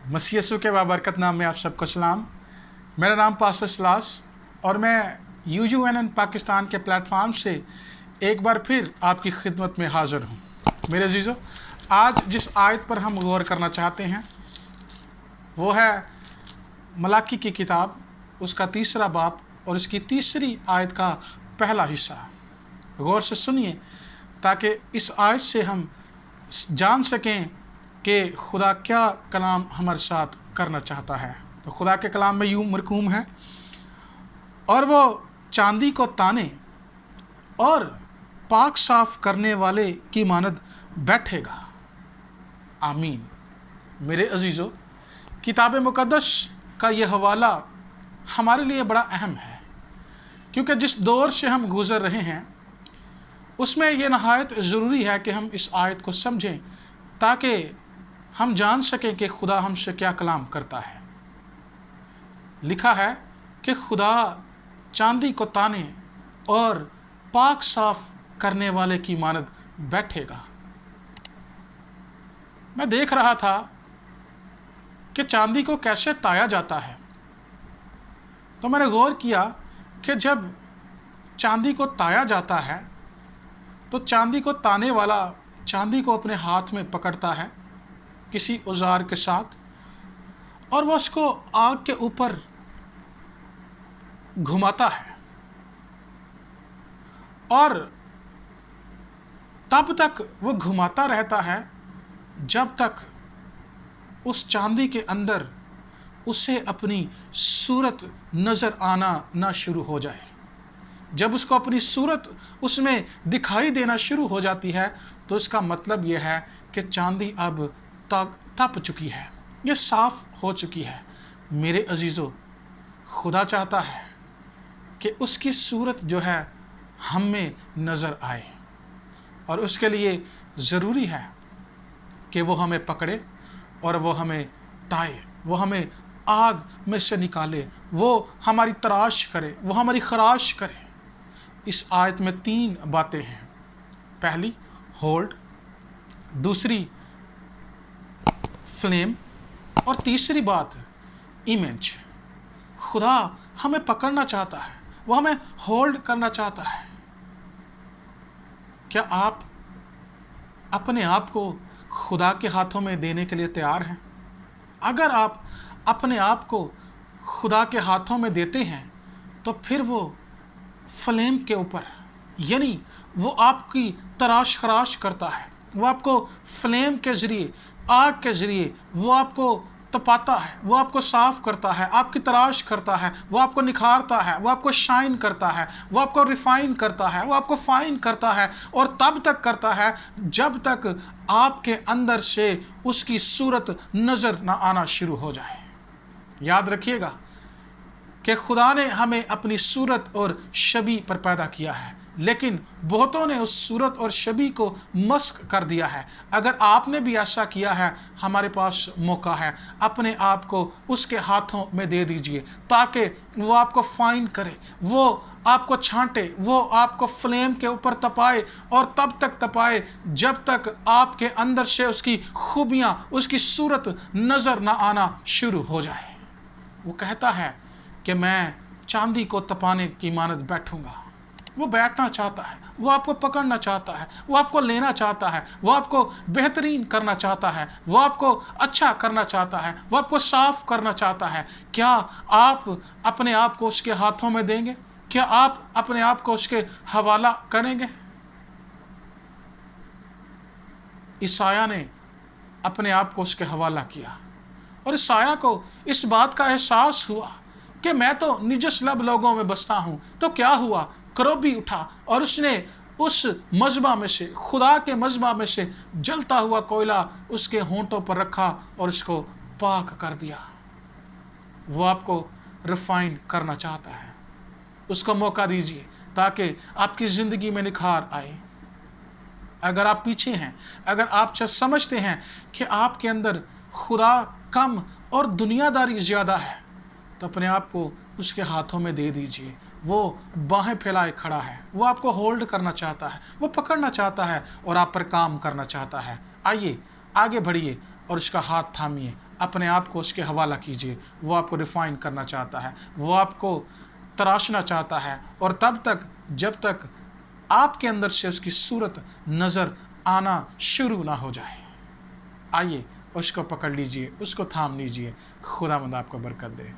मसीह यीशु के बाबरकत नाम में आप सबको सलाम। मेरा नाम पास्टर सलास और मैं UUNN पाकिस्तान के प्लेटफॉर्म से एक बार फिर आपकी खिदमत में हाज़िर हूँ। मेरे अजीज़ों, आज जिस आयत पर हम गौर करना चाहते हैं वो है मलाकी की किताब, उसका 3रा बाब और इसकी 3री आयत का पहला हिस्सा। गौर से सुनिए ताकि इस आयत से हम जान सकें कि खुदा क्या कलाम हमारे साथ करना चाहता है। तो खुदा के कलाम में यूँ मरकूम है, और वो चांदी को ताने और पाक साफ करने वाले की मानद बैठेगा। आमीन। मेरे अजीज़ों, किताब मुक़द्दस का ये हवाला हमारे लिए बड़ा अहम है, क्योंकि जिस दौर से हम गुज़र रहे हैं उसमें यह नहायत ज़रूरी है कि हम इस आयत को समझें ताकि हम जान सकें कि खुदा हमसे क्या कलाम करता है। लिखा है कि खुदा चांदी को ताने और पाक साफ करने वाले की मानद बैठेगा। मैं देख रहा था कि चांदी को कैसे ताया जाता है, तो मैंने गौर किया कि जब चांदी को ताया जाता है तो चांदी को ताने वाला चांदी को अपने हाथ में पकड़ता है किसी औजार के साथ, और वह उसको आग के ऊपर घुमाता है, और तब तक वो घुमाता रहता है जब तक उस चांदी के अंदर उसे अपनी सूरत नज़र आना ना शुरू हो जाए। जब उसको अपनी सूरत उसमें दिखाई देना शुरू हो जाती है तो इसका मतलब यह है कि चांदी अब तप चुकी है, ये साफ हो चुकी है। मेरे अजीज़ों, खुदा चाहता है कि उसकी सूरत जो है हम में नज़र आए, और उसके लिए ज़रूरी है कि वो हमें पकड़े और वो हमें ताए, वो हमें आग में से निकाले, वो हमारी तराश करे, वो हमारी खराश करे। इस आयत में 3 बातें हैं। पहली होल्ड, दूसरी फ्लेम, और तीसरी बात इमेज। खुदा हमें पकड़ना चाहता है, वो हमें होल्ड करना चाहता है। क्या आप अपने आप को खुदा के हाथों में देने के लिए तैयार हैं? अगर आप अपने आप को खुदा के हाथों में देते हैं तो फिर वो फ्लेम के ऊपर, यानी वो आपकी तराश खराश करता है, वो आपको फ्लेम के ज़रिए, आग के ज़रिए वो आपको तपाता है, वो आपको साफ़ करता है, आपकी तराश करता है, वो आपको निखारता है, वो आपको शाइन करता है, वो आपको रिफ़ाइन करता है, वो आपको फ़ाइन करता है, और तब तक करता है जब तक आपके अंदर से उसकी सूरत नज़र ना आना शुरू हो जाए। याद रखिएगा कि खुदा ने हमें अपनी सूरत और शबी पर पैदा किया है, लेकिन बहुतों ने उस सूरत और शबी को मस्क कर दिया है। अगर आपने भी ऐसा किया है, हमारे पास मौका है, अपने आप को उसके हाथों में दे दीजिए ताकि वो आपको फाइन करे, वो आपको छांटे, वो आपको फ्लेम के ऊपर तपाए, और तब तक तपाए जब तक आपके अंदर से उसकी खूबियाँ, उसकी सूरत नज़र ना आना शुरू हो जाए। वो कहता है कि मैं चांदी को तपाने की मानद बैठूंगा। वो बैठना चाहता है, वो आपको पकड़ना चाहता है, वो आपको लेना चाहता है, वो आपको बेहतरीन करना चाहता है, वो आपको अच्छा करना चाहता है, वो आपको साफ करना चाहता है। क्या आप अपने आप को उसके हाथों में देंगे? क्या आप अपने आप को उसके हवाला करेंगे? ईसाया ने अपने आप को उसके हवाला किया, और ईसाया को इस बात का एहसास हुआ कि मैं तो निजस लब लोगों में बसता हूँ। तो क्या हुआ? करोबी उठा और उसने उस मज़बा में से, खुदा के मज़बा में से जलता हुआ कोयला उसके होंठों पर रखा और उसको पाक कर दिया। वो आपको रिफाइन करना चाहता है। उसको मौका दीजिए ताकि आपकी ज़िंदगी में निखार आए। अगर आप पीछे हैं, अगर आप समझते हैं कि आपके अंदर खुदा कम और दुनियादारी ज़्यादा है, तो अपने आप को उसके हाथों में दे दीजिए। वो बाहें फैलाए खड़ा है, वो आपको होल्ड करना चाहता है, वो पकड़ना चाहता है और आप पर काम करना चाहता है। आइए आगे बढ़िए और उसका हाथ थामिए, اپنے آپ کو اس کے حوالہ کیجئے۔ وہ آپ کو ریفائن کرنا چاہتا ہے، وہ آپ کو تراشنا چاہتا ہے، اور تب تک جب تک آپ کے اندر سے اس کی صورت نظر آنا شروع نہ ہو جائے۔ آئیے اس کو پکڑ لیجئے، اس کو تھام لیجئے۔ خداوند آپ کو برکت دے۔